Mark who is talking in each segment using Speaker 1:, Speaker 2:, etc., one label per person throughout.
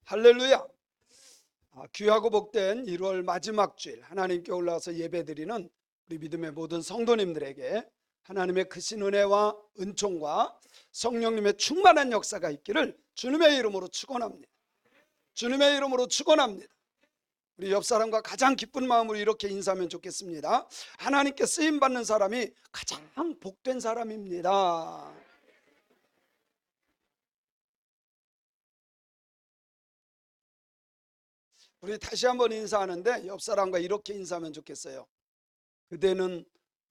Speaker 1: 할렐루야. 귀하고 복된 1월 마지막 주일 하나님께 올라와서 예배드리는 우리 믿음의 모든 성도님들에게 하나님의 크신 은혜와 은총과 성령님의 충만한 역사가 있기를 주님의 이름으로 축원합니다. 주님의 이름으로 축원합니다. 우리 옆 사람과 가장 기쁜 마음으로 이렇게 인사하면 좋겠습니다. 하나님께 쓰임 받는 사람이 가장 복된 사람입니다. 우리 다시 한번 인사하는데 옆 사람과 이렇게 인사하면 좋겠어요. 그대는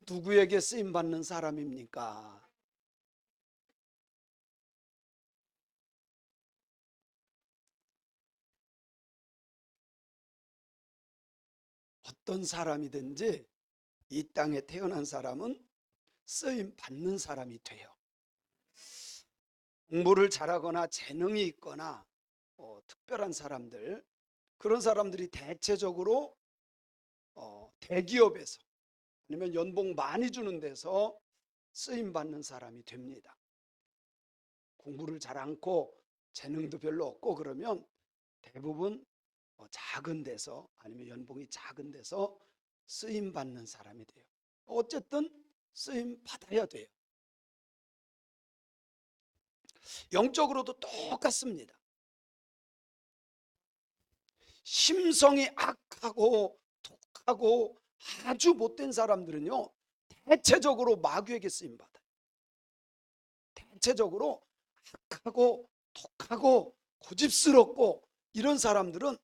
Speaker 1: 누구에게 쓰임 받는 사람입니까? 어떤 사람이든지 이 땅에 태어난 사람은 쓰임 받는 사람이 돼요. 공부를 잘하거나 재능이 있거나 특별한 사람들, 그런 사람들이 대체적으로 대기업에서 아니면 연봉 많이 주는 데서 쓰임 받는 사람이 됩니다. 공부를 잘 않고 재능도 별로 없고 그러면 대부분 작은 데서 아니면 연봉이 작은 데서 쓰임 받는 사람이 돼요. 어쨌든 쓰임 받아야 돼요. 영적으로도 똑같습니다. 심성이 악하고 독하고 아주 못된 사람들은요, 대체적으로 마귀에게 쓰임 받아요. 대체적으로 악하고 독하고 고집스럽고 이런 사람들은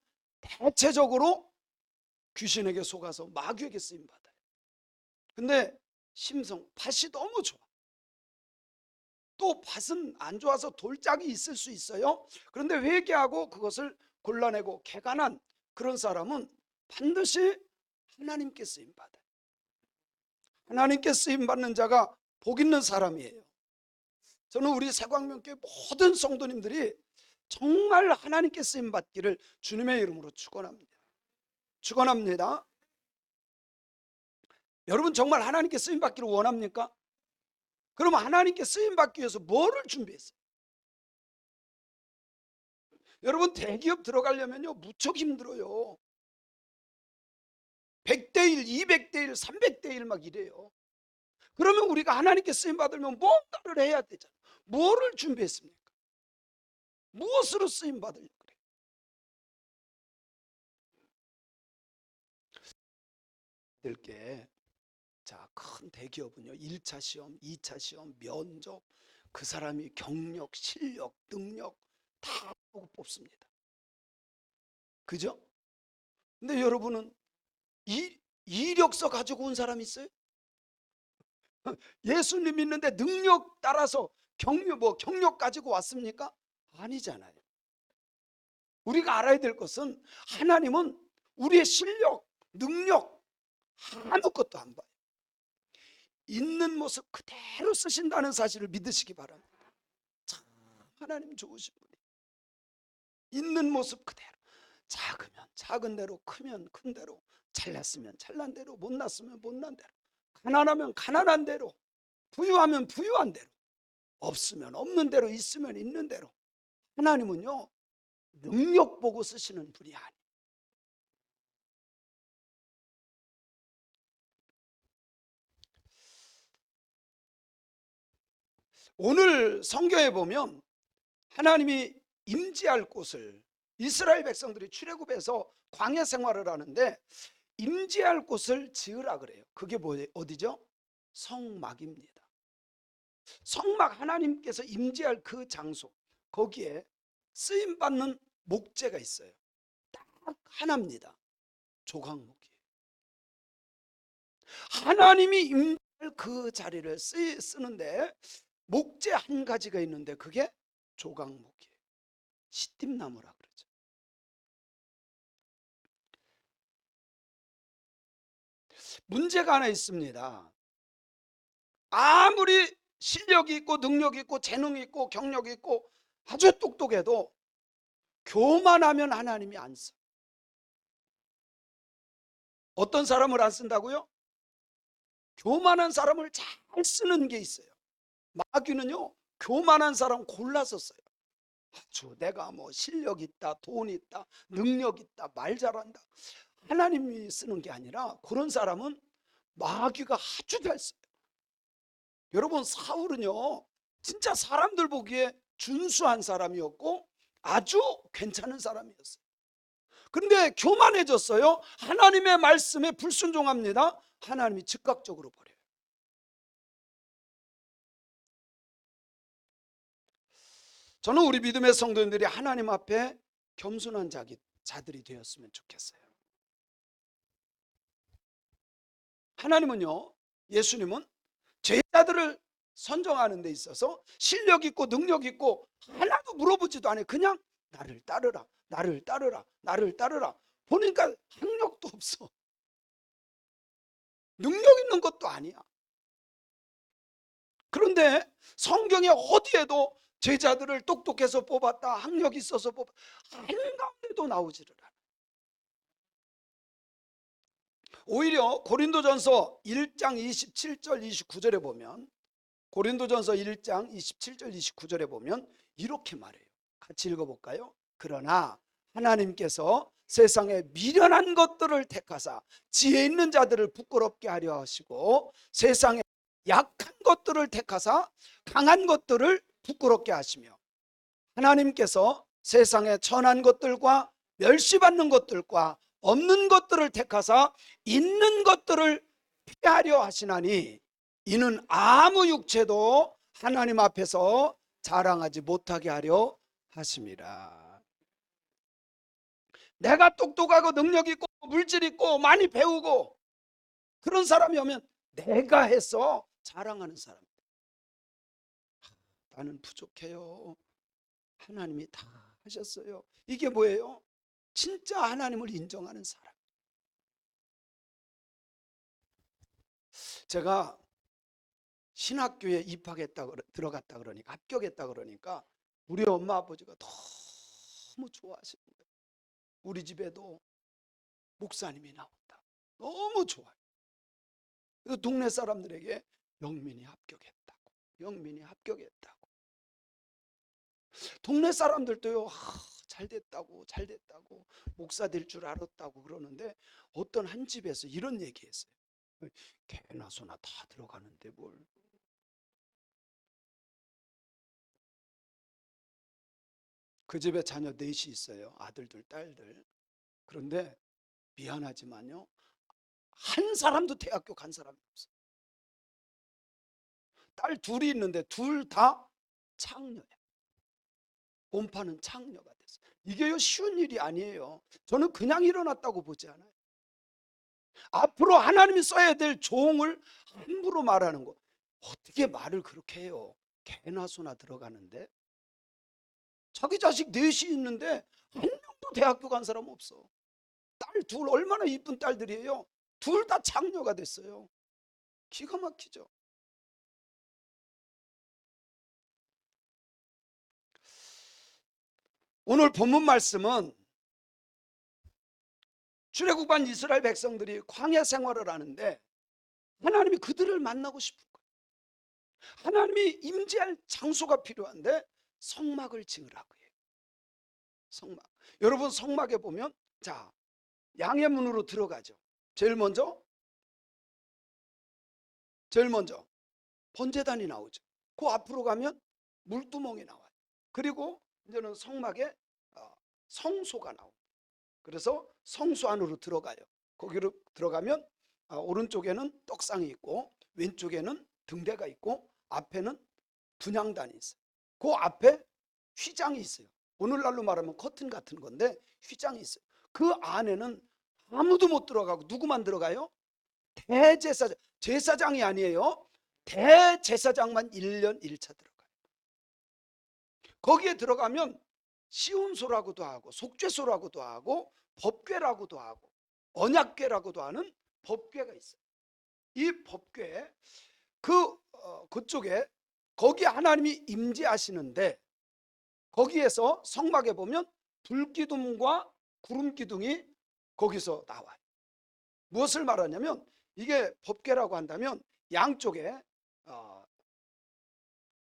Speaker 1: 대체적으로 귀신에게 속아서 마귀에게 쓰임 받아요. 근데 심성, 밭이 너무 좋아. 또 밭은 안 좋아서 돌짝이 있을 수 있어요. 그런데 회개하고 그것을 골라내고 개간한 그런 사람은 반드시 하나님께 쓰임 받아요. 하나님께 쓰임 받는 자가 복 있는 사람이에요. 저는 우리 새광명교회 모든 성도님들이 정말 하나님께 쓰임 받기를 주님의 이름으로 축원합니다. 축원합니다. 여러분 정말 하나님께 쓰임 받기를 원합니까? 그러면 하나님께 쓰임 받기 위해서 뭐를 준비했어요? 여러분 대기업 들어가려면요 무척 힘들어요. 100대 1, 200대 1, 300대 1 막 이래요. 그러면 우리가 하나님께 쓰임 받으면 뭔가를 해야 되잖아요. 뭐를 준비했습니까? 무엇으로 쓰임 받으려고 그래요? 들게 자, 큰 대기업은요 1차 시험, 2차 시험, 면접, 그 사람이 경력, 실력, 능력 다 보고 뽑습니다. 그죠? 근데 여러분은 이력서 가지고 온 사람 있어요? 예수님 믿는데 능력 따라서 경력 가지고 왔습니까? 아니잖아요. 우리가 알아야 될 것은 하나님은 우리의 실력, 능력 아무것도 안 봐요. 있는 모습 그대로 쓰신다는 사실을 믿으시기 바랍니다. 참 하나님 좋으신 분이 있는 모습 그대로, 작으면 작은 대로, 크면 큰 대로, 잘났으면 잘난 대로, 못났으면 못난 대로, 가난하면 가난한 대로, 부유하면 부유한 대로, 없으면 없는 대로, 있으면 있는 대로. 하나님은요 능력 보고 쓰시는 분이 아니에요. 오늘 성경에 보면 하나님이 임재할 곳을, 이스라엘 백성들이 출애굽해서 광야 생활을 하는데 임재할 곳을 지으라 그래요. 그게 어디죠? 성막입니다. 성막, 하나님께서 임재할 그 장소, 거기에 쓰임 받는 목재가 있어요. 딱 하나입니다. 조각목이에요. 하나님이 임재할 그 자리를 쓰는데 목재 한 가지가 있는데 그게 조각목이에요. 시띠나무라 그러죠. 문제가 하나 있습니다. 아무리 실력이 있고 능력이 있고 재능이 있고 경력이 있고 아주 똑똑해도 교만하면 하나님이 안 써. 어떤 사람을 안 쓴다고요? 교만한 사람을 잘 쓰는 게 있어요. 마귀는요 교만한 사람 골라서 써요. 아주 내가 뭐 실력 있다, 돈 있다, 능력 있다, 말 잘한다. 하나님이 쓰는 게 아니라 그런 사람은 마귀가 아주 잘 써요. 여러분, 사울은요 진짜 사람들 보기에 준수한 사람이었고 아주 괜찮은 사람이었어요. 그런데 교만해졌어요. 하나님의 말씀에 불순종합니다. 하나님이 즉각적으로 버려요. 저는 우리 믿음의 성도님들이 하나님 앞에 겸손한 자들이 되었으면 좋겠어요. 하나님은요, 예수님은 제자들을 선정하는 데 있어서 실력 있고 능력 있고 하나도 물어보지도 않아요. 그냥 나를 따르라, 나를 따르라, 나를 따르라. 보니까 학력도 없어. 능력 있는 것도 아니야. 그런데 성경에 어디에도 제자들을 똑똑해서 뽑았다, 학력 있어서 뽑았다, 한가운데도 나오지를 않아. 오히려 고린도전서 1장 27절 29절에 보면, 고린도전서 1장 27절 29절에 보면 이렇게 말해요. 같이 읽어볼까요? 그러나 하나님께서 세상에 미련한 것들을 택하사 지혜 있는 자들을 부끄럽게 하려 하시고, 세상에 약한 것들을 택하사 강한 것들을 부끄럽게 하시며, 하나님께서 세상에 천한 것들과 멸시받는 것들과 없는 것들을 택하사 있는 것들을 피하려 하시나니, 이는 아무 육체도 하나님 앞에서 자랑하지 못하게 하려 하심이라. 내가 똑똑하고 능력 있고 물질 있고 많이 배우고 그런 사람이 오면 내가 해서 자랑하는 사람. 나는 부족해요. 하나님이 다 하셨어요. 이게 뭐예요? 진짜 하나님을 인정하는 사람. 제가 신학교에 들어갔다 그러니까, 합격했다 그러니까 우리 엄마 아버지가 너무 좋아하시는 거예요. 우리 집에도 목사님이 나온다. 너무 좋아요. 그래서 동네 사람들에게 영민이 합격했다고, 영민이 합격했다고. 동네 사람들도요, 잘 됐다고, 잘 됐다고, 목사 될 줄 알았다고 그러는데, 어떤 한 집에서 이런 얘기했어요. 개나 소나 다 들어가는데 뭘. 그 집에 자녀 넷이 있어요. 아들들, 딸들. 그런데 미안하지만요, 한 사람도 대학교 간 사람이 없어요. 딸 둘이 있는데 둘 다 창녀야. 본파는 창녀가 됐어요. 이게 쉬운 일이 아니에요. 저는 그냥 일어났다고 보지 않아요. 앞으로 하나님이 써야 될 종을 함부로 말하는 거. 어떻게 말을 그렇게 해요? 개나 소나 들어가는데, 자기 자식 넷이 있는데 한 명도 대학교 간 사람 없어. 딸 둘 얼마나 이쁜 딸들이에요. 둘 다 창녀가 됐어요. 기가 막히죠. 오늘 본문 말씀은 출애굽한 이스라엘 백성들이 광야 생활을 하는데 하나님이 그들을 만나고 싶은 거예요. 하나님이 임재할 장소가 필요한데 성막을 지으라고 해요. 성막. 여러분, 성막에 보면 자, 양의 문으로 들어가죠. 제일 먼저 번제단이 나오죠. 그 앞으로 가면 물두멍이 나와요. 그리고 이제는 성막에 성소가 나옵니다. 그래서 성소 안으로 들어가요. 거기로 들어가면 오른쪽에는 떡상이 있고 왼쪽에는 등대가 있고 앞에는 분향단이 있어요. 그 앞에 휘장이 있어요. 오늘날로 말하면 커튼 같은 건데 휘장이 있어요. 그 안에는 아무도 못 들어가고 누구만 들어가요? 대제사장. 제사장이 아니에요. 대제사장만 1년 1차 들어가요. 거기에 들어가면 시온소라고도 하고 속죄소라고도 하고 법궤라고도 하고 언약궤라고도 하는 법궤가 있어요. 이 법궤 그쪽에 거기 하나님이 임재하시는데, 거기에서 성막에 보면 불기둥과 구름기둥이 거기서 나와요. 무엇을 말하냐면, 이게 법궤라고 한다면 양쪽에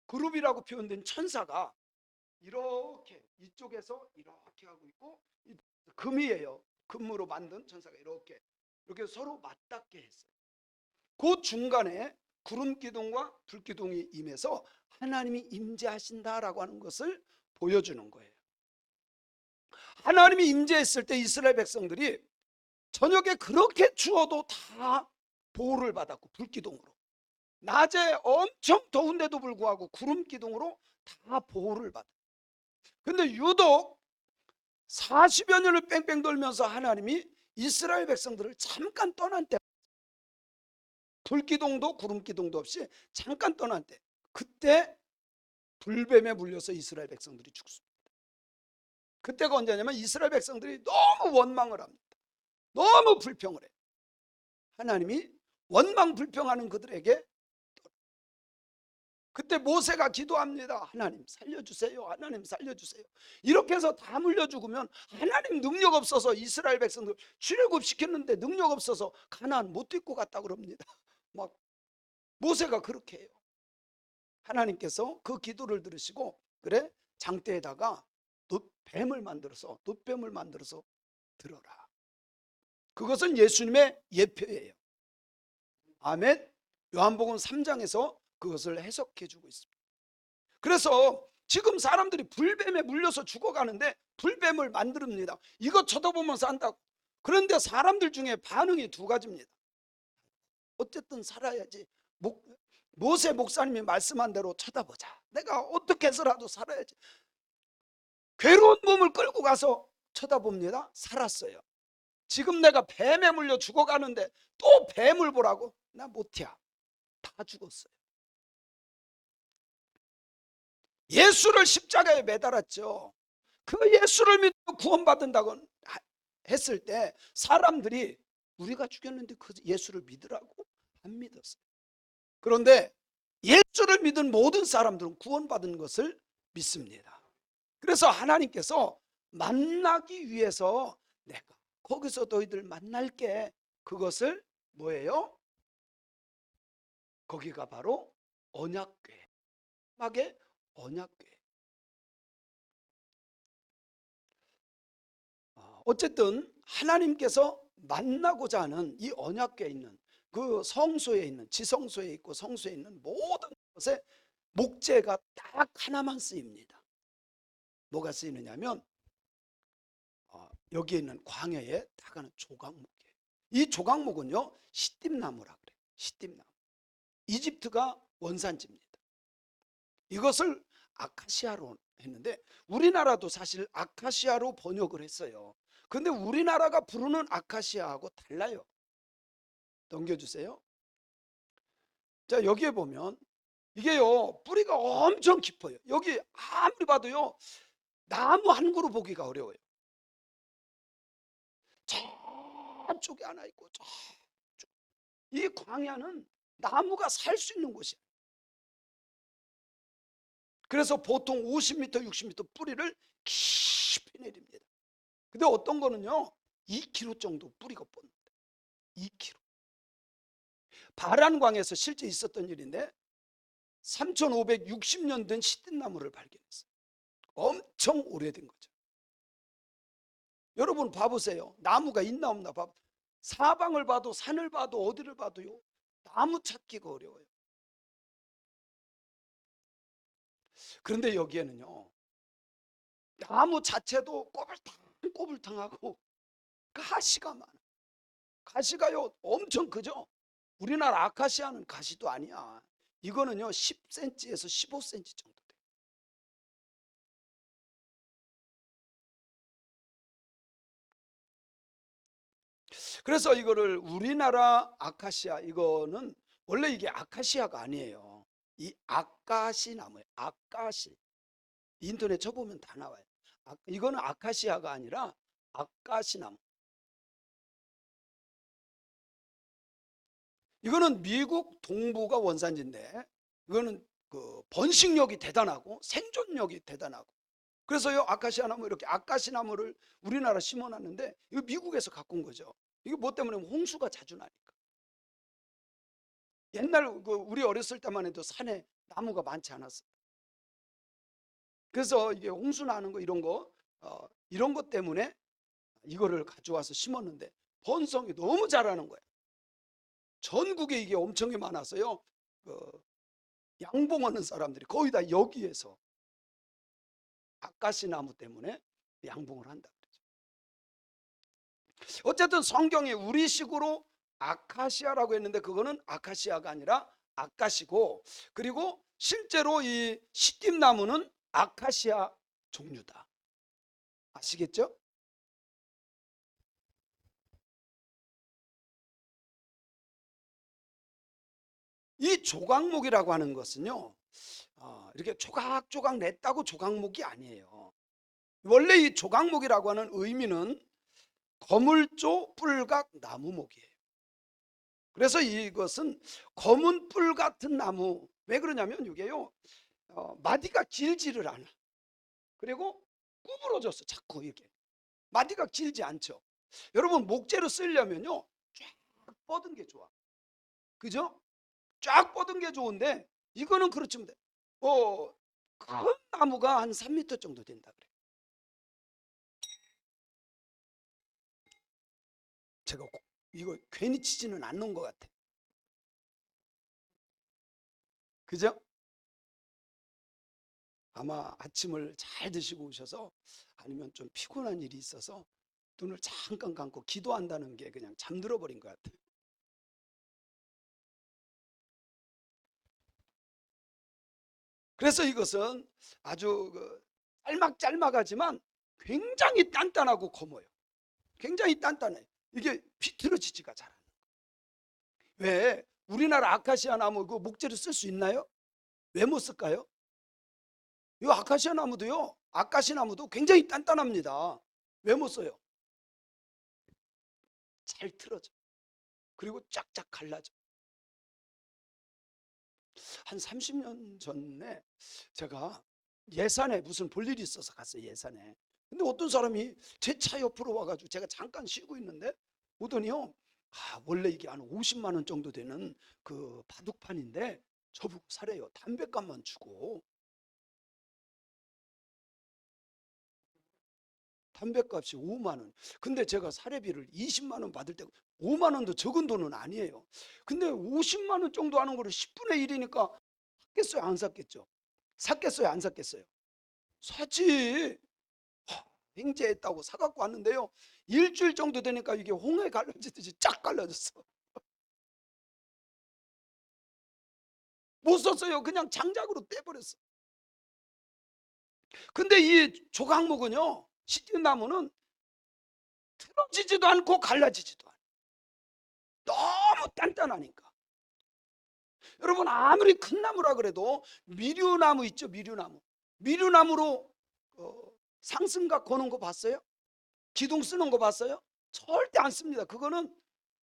Speaker 1: 그룹이라고 표현된 천사가 이렇게 이쪽에서 이렇게 하고 있고, 금이에요. 금으로 만든 천사가 이렇게 서로 맞닿게 했어요. 그 중간에 구름 기둥과 불 기둥이 임해서 하나님이 임재하신다라고 하는 것을 보여주는 거예요. 하나님이 임재했을 때 이스라엘 백성들이 저녁에 그렇게 추워도 다 보호를 받았고, 불기둥으로 낮에 엄청 더운데도 불구하고 구름 기둥으로 다 보호를 받아요. 근데 유독 40여 년을 뺑뺑 돌면서 하나님이 이스라엘 백성들을 잠깐 떠난 때, 불기둥도 구름기둥도 없이 잠깐 떠난 때, 그때 불뱀에 물려서 이스라엘 백성들이 죽습니다. 그때가 언제냐면 이스라엘 백성들이 너무 원망을 합니다. 너무 불평을 해요. 하나님이 원망 불평하는 그들에게, 그때 모세가 기도합니다. 하나님 살려주세요. 하나님 살려주세요. 이렇게 해서 다 물려 죽으면 하나님 능력 없어서 이스라엘 백성들 출애굽시켰는데 능력 없어서 가나안 못 뛸 것 같다 그럽니다. 막 모세가 그렇게 해요. 하나님께서 그 기도를 들으시고, 그래 장대에다가 뱀을 만들어서, 놋뱀을 만들어서 들어라. 그것은 예수님의 예표예요. 아멘. 요한복음 3장에서 그것을 해석해 주고 있습니다. 그래서 지금 사람들이 불뱀에 물려서 죽어가는데 불뱀을 만듭니다. 이거 쳐다보면서 한다고. 그런데 사람들 중에 반응이 두 가지입니다. 어쨌든 살아야지. 모세 목사님이 말씀한 대로 쳐다보자. 내가 어떻게 해서라도 살아야지. 괴로운 몸을 끌고 가서 쳐다봅니다. 살았어요. 지금 내가 뱀에 물려 죽어가는데 또 뱀을 보라고? 나 못이야. 다 죽었어요. 예수를 십자가에 매달았죠. 그 예수를 믿고 구원받는다고 했을 때 사람들이 우리가 죽였는데 그 예수를 믿으라고? 안 믿었어요. 그런데 예수를 믿은 모든 사람들은 구원받은 것을 믿습니다. 그래서 하나님께서 만나기 위해서 내가 거기서 너희들 만날게, 그것을 뭐예요? 거기가 바로 언약궤, 막의 언약궤. 어쨌든 하나님께서 만나고자 하는 이 언약궤에 있는, 그 성소에 있는, 지성소에 있고 성소에 있는 모든 것에 목재가 딱 하나만 쓰입니다. 뭐가 쓰이느냐면 여기에 있는 광야에 딱 하는 조각목이에요. 이 조각목은요 시띠나무라 그래요. 시띠나무. 이집트가 원산지입니다. 이것을 아카시아로 했는데 우리나라도 사실 아카시아로 번역을 했어요. 근데 우리나라가 부르는 아카시아하고 달라요. 넘겨주세요. 자, 여기에 보면 이게요 뿌리가 엄청 깊어요. 여기 아무리 봐도요 나무 한 그루 보기가 어려워요. 저쪽에 하나 있고 저쪽. 이 광야는 나무가 살 수 있는 곳이에요. 그래서 보통 50m, 60m 뿌리를 깊이 내립니다. 근데 어떤 거는요 2km 정도 뿌리가 뻗는다. 2km. 바란광에서 실제 있었던 일인데 3560년 된 시띠나무를 발견했어요. 엄청 오래된 거죠. 여러분 봐보세요. 나무가 있나 없나 봐. 사방을 봐도 산을 봐도 어디를 봐도요 나무 찾기가 어려워요. 그런데 여기에는요 나무 자체도 꼬불탕하고 가시가 많아요. 가시가요 엄청 크죠. 우리나라 아카시아는 가시도 아니야. 이거는요 10cm에서 15cm 정도 돼요. 그래서 이거를 우리나라 아카시아, 이거는 원래 이게 아카시아가 아니에요. 이 아까시 나무예요. 아까시. 인터넷 쳐보면 다 나와요. 이거는 아카시아가 아니라 아까시 나무. 이거는 미국 동부가 원산지인데 이거는 그 번식력이 대단하고 생존력이 대단하고, 그래서요 아카시아 나무, 이렇게 아카시 나무를 우리나라 심어놨는데 이거 미국에서 갖고 온 거죠. 이거 뭐 때문에? 홍수가 자주 나니까. 옛날 우리 어렸을 때만 해도 산에 나무가 많지 않았어요. 그래서 이게 홍수 나는 거 이런 것 때문에 이거를 가져와서 심었는데 번성이 너무 자라는 거예요. 전국에 이게 엄청 많아서요. 양봉하는 사람들이 거의 다 여기에서 아카시 나무 때문에 양봉을 한다 그러죠. 어쨌든 성경에 우리식으로 아카시아라고 했는데 그거는 아카시아가 아니라 아카시고, 그리고 실제로 이 시띠나무는 아카시아 종류다. 아시겠죠? 이 조각목이라고 하는 것은요, 이렇게 조각조각 냈다고 조각목이 아니에요. 원래 이 조각목이라고 하는 의미는 거물조 뿔각 나무목이에요. 그래서 이것은 검은 뿔 같은 나무. 왜 그러냐면 이게요, 마디가 길지를 않아. 그리고 구부러졌어. 자꾸 이렇게 마디가 길지 않죠. 여러분, 목재로 쓰려면요 쫙 뻗은 게 좋아. 그죠? 쫙 뻗은 게 좋은데 이거는 그렇지 못해. 큰 나무가 한 3m 정도 된다 그래. 제가 이거 괜히 치지는 않는 것 같아. 그죠? 아마 아침을 잘 드시고 오셔서, 아니면 좀 피곤한 일이 있어서 눈을 잠깐 감고 기도한다는 게 그냥 잠들어 버린 것 같아요. 그래서 이것은 아주 짤막짤막하지만 굉장히 단단하고 검어요. 굉장히 단단해. 이게 비틀어지지가 잘 않아요. 왜 우리나라 아카시아 나무 그 목재로 쓸 수 있나요? 왜 못 쓸까요? 이 아카시아 나무도요, 아카시 나무도 굉장히 단단합니다. 왜 못 써요? 잘 틀어져. 그리고 쫙쫙 갈라져. 한 30년 전에 제가 예산에 무슨 볼 일이 있어서 갔어요. 예산에. 근데 어떤 사람이 제 차 옆으로 와가지고, 제가 잠깐 쉬고 있는데 오더니요, 원래 이게 한 50만 원 정도 되는 그 바둑판인데 저보고 사래요. 담배값만 주고. 담배값이 5만 원. 근데 제가 사례비를 20만 원 받을 때 5만 원도 적은 돈은 아니에요. 근데 50만 원 정도 하는 거를 10분의 1이니까 샀겠어요? 안 샀겠죠? 샀겠어요? 안 샀겠어요? 사지. 횡재했다고 사갖고 왔는데요, 일주일 정도 되니까 이게 홍해 갈라지듯이 쫙 갈라졌어. 못 썼어요. 그냥 장작으로 떼버렸어. 근데 이 조각목은요, 시띠나무는 틀어지지도 않고 갈라지지도 않아. 너무 단단하니까. 여러분, 아무리 큰 나무라 그래도 미류나무 있죠? 미류나무. 미류나무로 상승각 거는 거 봤어요? 기둥 쓰는 거 봤어요? 절대 안 씁니다. 그거는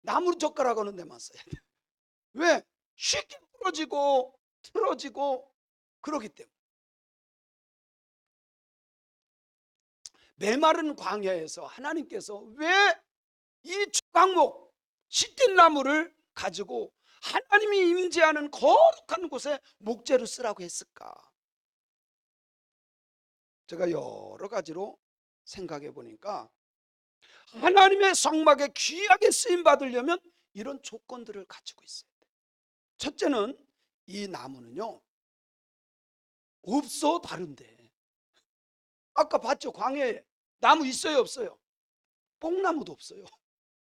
Speaker 1: 나무 젓가락 하는 데만 써야 돼. 왜? 쉽게 부러지고 틀어지고 그러기 때문에. 메마른 광야에서 하나님께서 왜 이 조각목 시띠나무를 가지고 하나님이 임재하는 거룩한 곳에 목재로 쓰라고 했을까? 제가 여러 가지로 생각해 보니까, 하나님의 성막에 귀하게 쓰임 받으려면 이런 조건들을 가지고 있어야 돼. 첫째는 이 나무는요, 없어. 다른데 아까 봤죠? 광야에 나무 있어요? 없어요? 뽕나무도 없어요.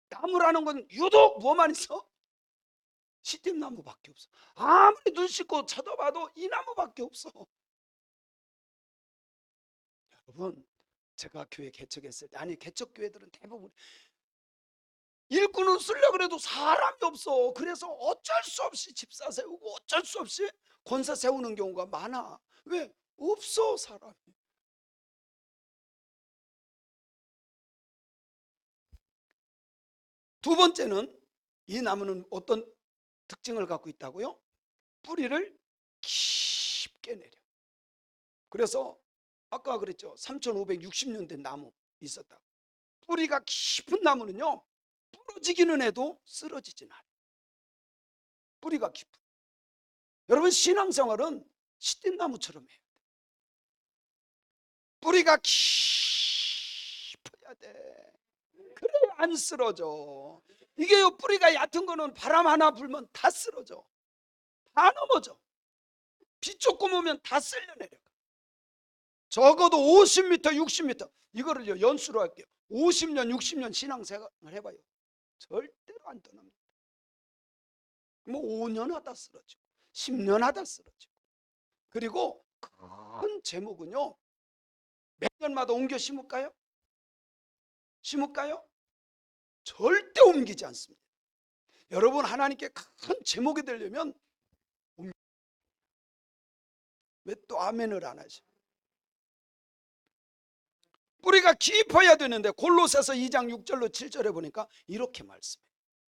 Speaker 1: 나무라는 건 유독 뭐만 있어? 시팀나무밖에 없어. 아무리 눈 씻고 쳐다봐도 이 나무밖에 없어. 여러분, 제가 교회 개척했을 때, 아니 개척교회들은 대부분 일꾼을 쓰려고 그래도 사람이 없어. 그래서 어쩔 수 없이 집사 세우고 어쩔 수 없이 권사 세우는 경우가 많아. 왜? 없어, 사람이. 두 번째는, 이 나무는 어떤 특징을 갖고 있다고요? 뿌리를 깊게 내려. 그래서 아까 그랬죠, 3560년 된 나무 있었다. 뿌리가 깊은 나무는요, 부러지기는 해도 쓰러지진 않아. 뿌리가 깊은. 여러분, 신앙생활은 시띠나무처럼 해요. 뿌리가 깊어야 돼. 그래 안 쓰러져. 이게요, 뿌리가 얕은 거는 바람 하나 불면 다 쓰러져, 다 넘어져. 비 조금 오면 다 쓸려 내려가. 적어도 50m 60m, 이거를요 연수로 할게요. 50년 60년 신앙생활 해봐요. 절대로 안 떠납니다. 뭐 5년 하다 쓰러지고 10년 하다 쓰러지고. 그리고 큰 제목은요, 몇 년마다 옮겨 심을까요? 심을까요? 절대 옮기지 않습니다. 여러분, 하나님께 큰 제목이 되려면 왜 또 아멘을 안 하죠? 뿌리가 깊어야 되는데 골로새서 2장 6절로 7절에 보니까 이렇게 말씀해요.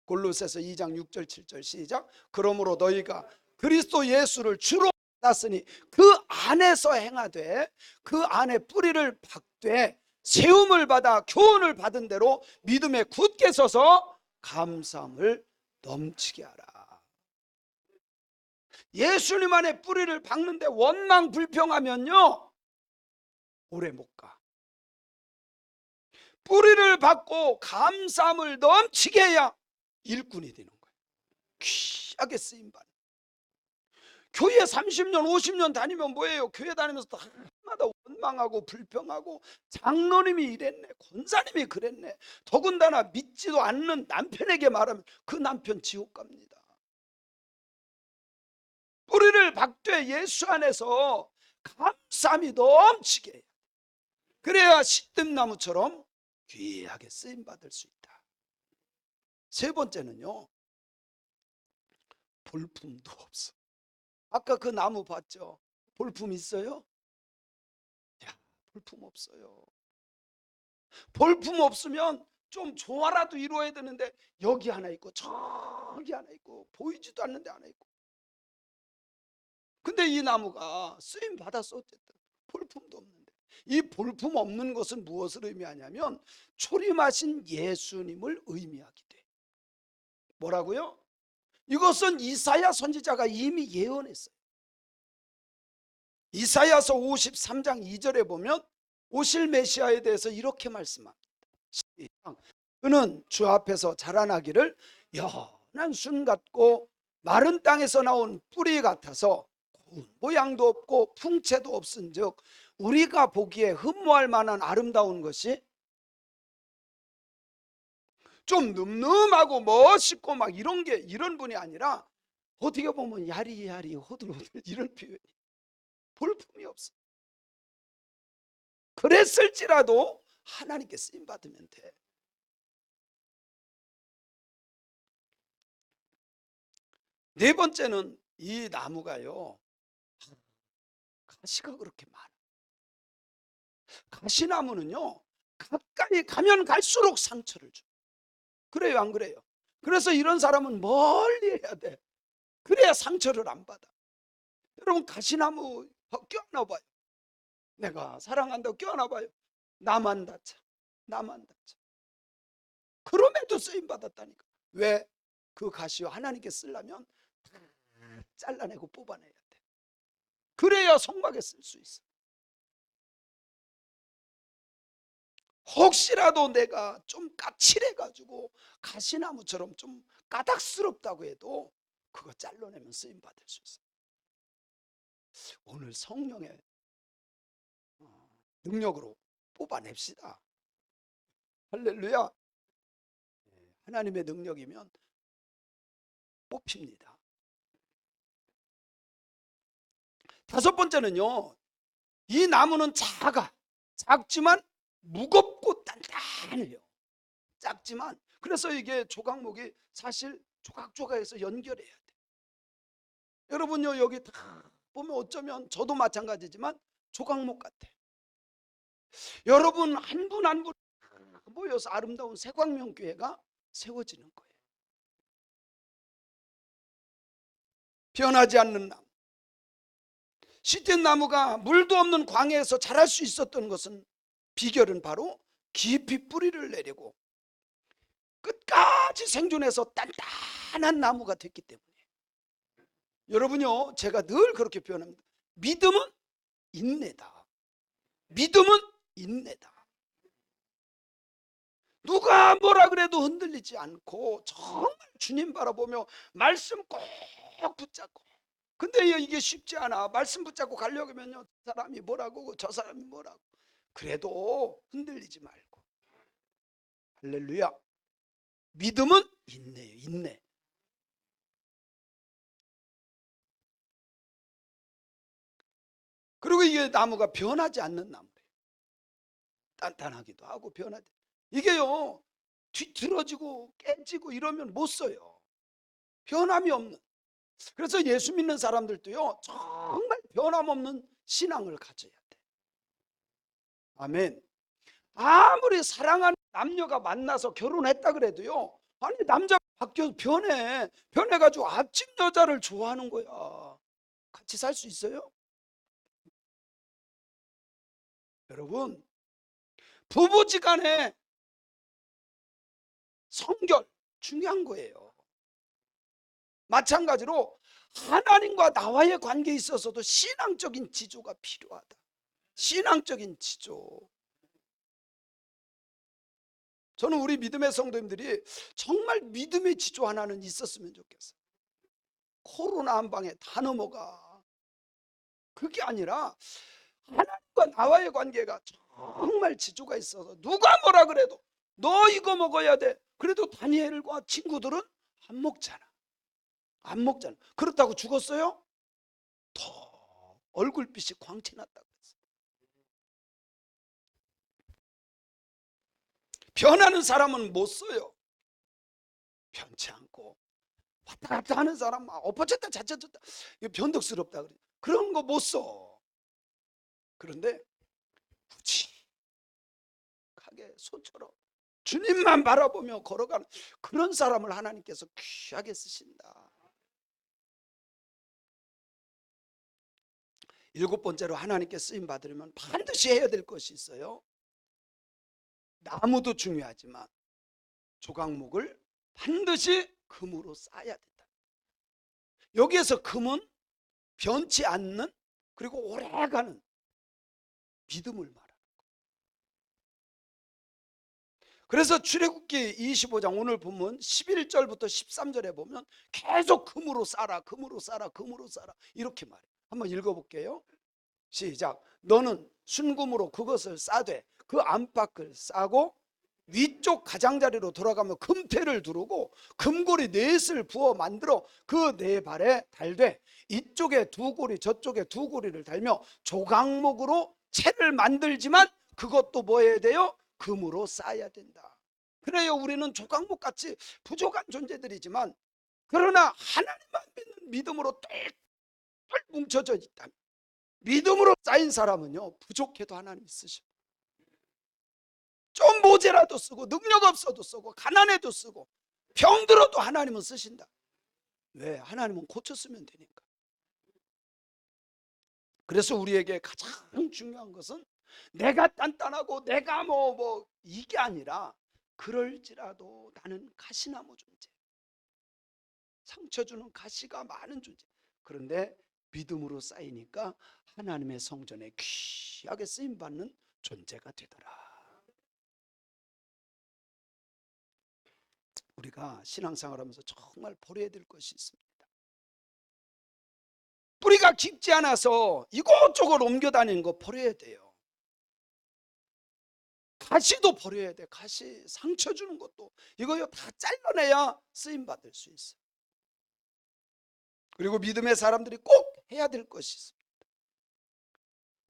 Speaker 1: 골로새서 2장 6절 7절 시작. 그러므로 너희가 그리스도 예수를 주로 받았으니 그 안에서 행하되 그 안에 뿌리를 박되 세움을 받아 교훈을 받은 대로 믿음에 굳게 서서 감사함을 넘치게 하라. 예수님 안에 뿌리를 박는데 원망 불평하면요 오래 못 가. 뿌리를 박고 감사함을 넘치게 해야 일꾼이 되는 거예요. 귀하게 쓰임받는. 교회 30년 50년 다니면 뭐예요? 교회 다니면서 다마다 원망하고 불평하고 장로님이 이랬네, 권사님이 그랬네, 더군다나 믿지도 않는 남편에게 말하면 그 남편 지옥 갑니다. 뿌리를 박되 예수 안에서 감사함이 넘치게 해요. 그래야 시뜸나무처럼 귀하게 쓰임받을 수 있다. 세 번째는요, 볼품도 없어. 아까 그 나무 봤죠? 볼품 있어요? 야, 볼품 없어요. 볼품 없으면 좀 조화라도 이루어야 되는데 여기 하나 있고 저기 하나 있고 보이지도 않는데 하나 있고. 근데 이 나무가 쓰임 받았어. 어쨌든 볼품도 없는데. 이 볼품 없는 것은 무엇을 의미하냐면 초림하신 예수님을 의미하게 돼. 뭐라고요? 이것은 이사야 선지자가 이미 예언했어요. 이사야서 53장 2절에 보면 오실 메시아에 대해서 이렇게 말씀합니다. 그는 주 앞에서 자라나기를 연한 순 같고 마른 땅에서 나온 뿌리 같아서 모양도 없고 풍채도 없은즉 우리가 보기에 흠모할 만한 아름다운 것이, 좀 늠름하고 멋있고 막 이런 게, 이런 분이 아니라 어떻게 보면 야리야리 호들호들 이런 표현이, 볼품이 없어. 그랬을지라도 하나님께 쓰임 받으면 돼. 네 번째는 이 나무가요, 가시가 그렇게 많아. 가시나무는요 가까이 가면 갈수록 상처를 줘. 그래요 안 그래요? 그래서 이런 사람은 멀리 해야 돼. 그래야 상처를 안 받아. 여러분, 가시나무 껴안아봐요. 내가 사랑한다고 껴안아봐요. 나만 다쳐, 나만 다쳐. 그럼에도 쓰임받았다니까. 왜? 그 가시와 하나님께 쓰려면 다 잘라내고 뽑아내야 돼. 그래야 성막에 쓸 수 있어. 혹시라도 내가 좀 까칠해가지고 가시나무처럼 좀 까닥스럽다고 해도 그거 잘라내면 쓰임받을 수 있어. 오늘 성령의 능력으로 뽑아냅시다. 할렐루야. 하나님의 능력이면 뽑힙니다. 다섯 번째는요, 이 나무는 작지만 무겁고 단단해요. 작지만, 그래서 이게 조각목이 사실 조각조각해서 연결해야 돼. 여러분요, 여기 다 보면 어쩌면 저도 마찬가지지만 조각목 같아. 여러분 한 분 한 분 모여서 아름다운 새광명교회가 세워지는 거예요. 변하지 않는 나무. 시든 나무가 물도 없는 광야에서 자랄 수 있었던 것은, 비결은 바로 깊이 뿌리를 내리고 끝까지 생존해서 단단한 나무가 됐기 때문에. 여러분요, 제가 늘 그렇게 표현합니다. 믿음은 인내다. 믿음은 인내다. 누가 뭐라 그래도 흔들리지 않고 정말 주님 바라보며 말씀 꼭 붙잡고. 근데 이게 쉽지 않아. 말씀 붙잡고 가려고 하면요, 저 사람이 뭐라고 저 사람이 뭐라고. 그래도 흔들리지 말고. 할렐루야. 믿음은 인내예요. 인내. 그리고 이게 나무가 변하지 않는 나무예요. 단단하기도 하고 변하지. 이게요, 뒤틀어지고 깨지고 이러면 못 써요. 변함이 없는. 그래서 예수 믿는 사람들도요, 정말 변함없는 신앙을 가져야 돼. 아멘. 아무리 사랑하는 남녀가 만나서 결혼했다 그래도요, 아니 남자가 바뀌어서 변해가지고 앞집 여자를 좋아하는 거야. 같이 살 수 있어요? 여러분, 부부지간에 성결 중요한 거예요. 마찬가지로 하나님과 나와의 관계에 있어서도 신앙적인 지조가 필요하다. 신앙적인 지조. 저는 우리 믿음의 성도님들이 정말 믿음의 지조 하나는 있었으면 좋겠어요. 코로나 한 방에 다 넘어가. 그게 아니라 하나님과 나와의 관계가 정말 지조가 있어서 누가 뭐라 그래도 너 이거 먹어야 돼. 그래도 다니엘과 친구들은 안 먹잖아. 안 먹잖아. 그렇다고 죽었어요? 더 얼굴빛이 광채났다고 했어요. 변하는 사람은 못 써요. 변치 않고 왔다 갔다 하는 사람, 엎어졌다 자쳐졌다, 변덕스럽다 그래. 그런 거 못 써. 그런데 묵직하게 소처럼 주님만 바라보며 걸어가는 그런 사람을 하나님께서 귀하게 쓰신다. 일곱 번째로 하나님께 쓰임 받으려면 반드시 해야 될 것이 있어요. 나무도 중요하지만 조각목을 반드시 금으로 쌓아야 된다. 여기에서 금은 변치 않는, 그리고 오래가는 믿음을 말하는 거예요. 그래서 출애굽기 25장 오늘 보면 11절부터 13절에 보면 계속 금으로 쌓아, 금으로 쌓아, 금으로 쌓아 이렇게 말해요. 한번 읽어볼게요. 시작. 너는 순금으로 그것을 싸되 그 안팎을 싸고 위쪽 가장자리로 돌아가며 금태를 두르고 금고리 넷을 부어 만들어 그 네 발에 달되 이쪽에 두 고리 저쪽에 두 고리를 달며 조각목으로 채를 만들지만 그것도 뭐 해야 돼요? 금으로 쌓아야 된다. 그래요, 우리는 조각목같이 부족한 존재들이지만 그러나 하나님만 믿는 믿음으로 똘똘 뭉쳐져 있다면, 믿음으로 쌓인 사람은요, 부족해도 하나님이 쓰셔. 좀 모자라도 쓰고 능력 없어도 쓰고 가난해도 쓰고 병들어도 하나님은 쓰신다. 왜? 하나님은 고쳤으면 되니까. 그래서 우리에게 가장 중요한 것은 내가 단단하고 내가 뭐 이게 아니라 그럴지라도 나는 가시나무 존재, 상처 주는 가시가 많은 존재. 그런데 믿음으로 쌓이니까 하나님의 성전에 귀하게 쓰임받는 존재가 되더라. 우리가 신앙생활하면서 정말 버려야 될 것이 있습니다. 뿌리가 깊지 않아서 이곳저곳 옮겨 다니는 거 버려야 돼요. 가시도 버려야 돼. 가시 상처 주는 것도 이거요 다 잘라내야 쓰임 받을 수 있어요. 그리고 믿음의 사람들이 꼭 해야 될 것이 있습니다.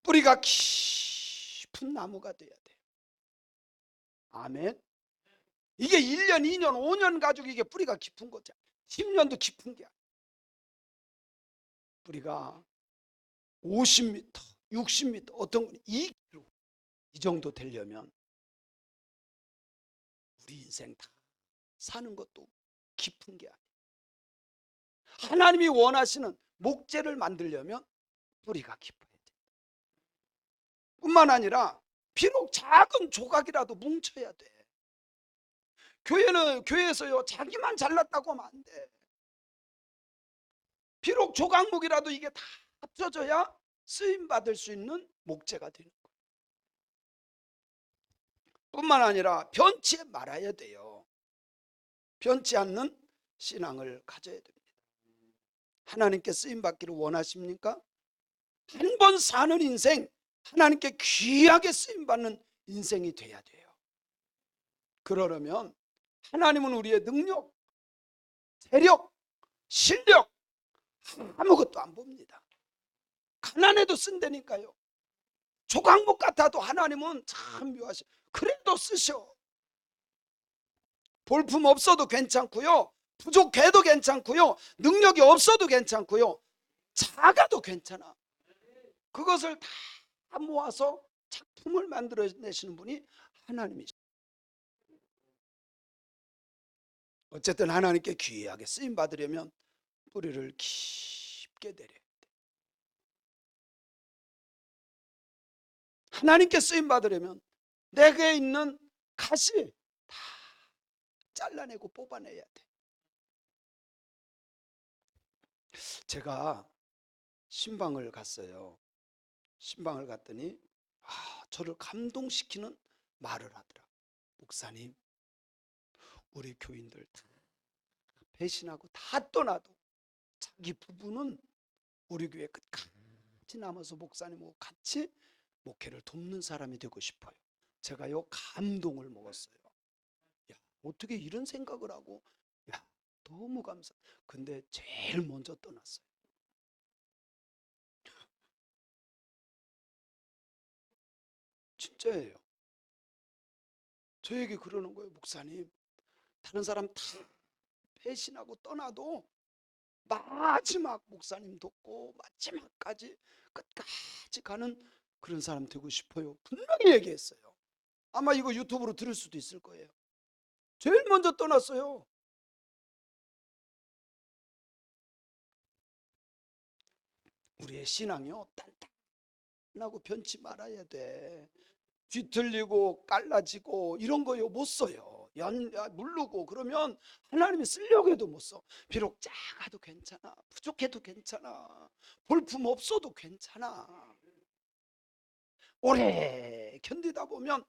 Speaker 1: 뿌리가 깊은 나무가 돼야 돼요. 아멘. 이게 1년, 2년, 5년 가지고 이게 뿌리가 깊은 거죠. 10년도 깊은 게 아니에요. 뿌리가 50m, 60m, 어떤 건 2km 이 정도 되려면 우리 인생 다 사는 것도 깊은 게 아니에요. 하나님이 원하시는 목재를 만들려면 뿌리가 깊어야 돼요. 뿐만 아니라 비록 작은 조각이라도 뭉쳐야 돼. 교회에서요 자기만 잘났다고 하면 안 돼. 비록 조각목이라도 이게 다 합쳐져야 쓰임 받을 수 있는 목재가 되는 거예요. 뿐만 아니라 변치 말아야 돼요. 변치 않는 신앙을 가져야 됩니다. 하나님께 쓰임받기를 원하십니까? 한 번 사는 인생, 하나님께 귀하게 쓰임받는 인생이 돼야 돼요. 그러려면 하나님은 우리의 능력, 세력, 실력 아무것도 안 봅니다. 가난해도 쓴다니까요. 조각목 같아도 하나님은 참 묘하셔. 그래도 쓰셔. 볼품 없어도 괜찮고요, 부족해도 괜찮고요, 능력이 없어도 괜찮고요, 작아도 괜찮아. 그것을 다 모아서 작품을 만들어내시는 분이 하나님이시죠. 어쨌든 하나님께 귀하게 쓰임 받으려면 뿌리를 깊게 내려야 돼. 하나님께 쓰임 받으려면 내게 있는 가시 다 잘라내고 뽑아내야 돼. 제가 신방을 갔어요. 신방을 갔더니 저를 감동시키는 말을 하더라. 목사님, 우리 교인들 다 배신하고 다 떠나도 자기 부부는 우리 교회 끝까지 남아서 목사님하고 같이 목회를 돕는 사람이 되고 싶어요. 제가요 감동을 먹었어요. 야, 어떻게 이런 생각을 하고, 야, 너무 감사. 근데 제일 먼저 떠났어요. 진짜예요. 저에게 그러는 거예요. 목사님, 다른 사람 다 배신하고 떠나도 마지막 목사님 돕고 마지막까지 끝까지 가는 그런 사람 되고 싶어요. 분명히 얘기했어요. 아마 이거 유튜브로 들을 수도 있을 거예요. 제일 먼저 떠났어요. 우리의 신앙이요, 단단하고 변치 말아야 돼. 뒤틀리고 깔라지고 이런 거요 못 써요. 물르고 그러면 하나님이 쓰려고 해도 못 써. 비록 작아도 괜찮아, 부족해도 괜찮아, 볼품 없어도 괜찮아. 오래 견디다 보면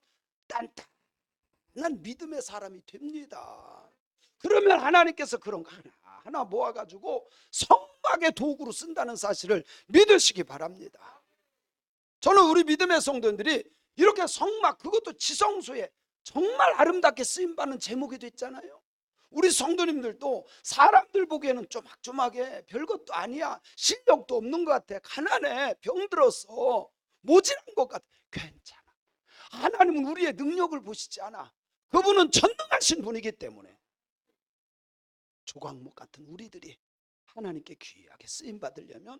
Speaker 1: 단단한 믿음의 사람이 됩니다. 그러면 하나님께서 그런 거 하나 모아가지고 성막의 도구로 쓴다는 사실을 믿으시기 바랍니다. 저는 우리 믿음의 성도들이 이렇게 성막, 그것도 지성소에 정말 아름답게 쓰임받는 제목이 됐잖아요. 우리 성도님들도 사람들 보기에는 조막조막해, 별것도 아니야, 실력도 없는 것 같아, 가난해, 병들었어, 모질한 것 같아. 괜찮아. 하나님은 우리의 능력을 보시지 않아. 그분은 전능하신 분이기 때문에 조각목 같은 우리들이 하나님께 귀하게 쓰임받으려면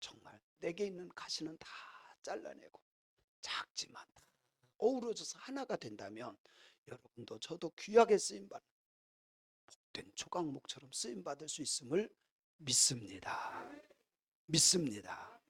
Speaker 1: 정말 내게 있는 가시는 다 잘라내고 작지만 다 어우러져서 하나가 된다면 여러분도 저도 귀하게 쓰임받는 복된 조각목처럼 쓰임받을 수 있음을 믿습니다. 믿습니다.